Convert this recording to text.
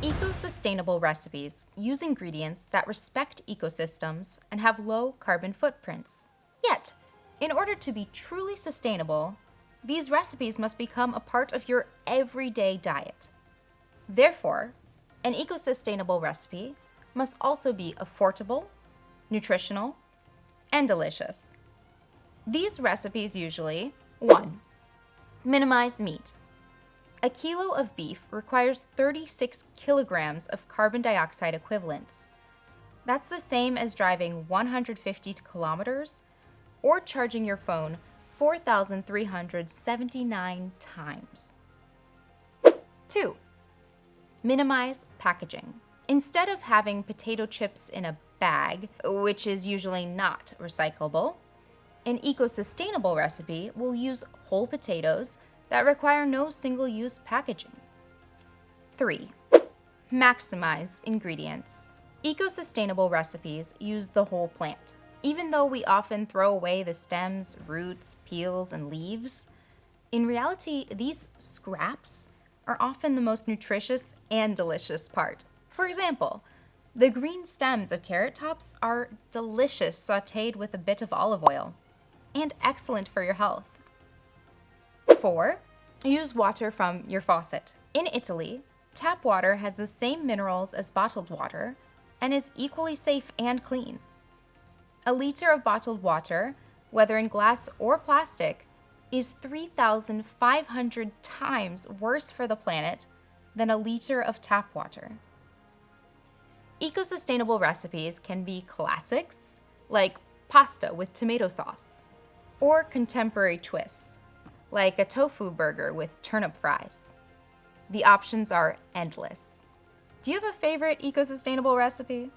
Eco-sustainable recipes use ingredients that respect ecosystems and have low carbon footprints. Yet, in order to be truly sustainable, these recipes must become a part of your everyday diet. Therefore, an eco-sustainable recipe must also be affordable, nutritional, and delicious. These recipes usually 1. Minimize meat. A kilo of beef requires 36 kilograms of carbon dioxide equivalents. That's the same as driving 150 kilometers or charging your phone 4,379 times. 2. Minimize packaging. Instead of having potato chips in a bag, which is usually not recyclable, an eco-sustainable recipe will use whole potatoes that require no single-use packaging. 3. Maximize ingredients. Eco-sustainable recipes use the whole plant. Even though we often throw away the stems, roots, peels, and leaves, in reality, these scraps are often the most nutritious and delicious part. For example, the green stems of carrot tops are delicious sautéed with a bit of olive oil, and excellent for your health. 4. Use water from your faucet. In Italy, tap water has the same minerals as bottled water and is equally safe and clean. A liter of bottled water, whether in glass or plastic, is 3,500 times worse for the planet than a liter of tap water. Eco-sustainable recipes can be classics, like pasta with tomato sauce, or contemporary twists, like a tofu burger with turnip fries. The options are endless. Do you have a favorite eco-sustainable recipe?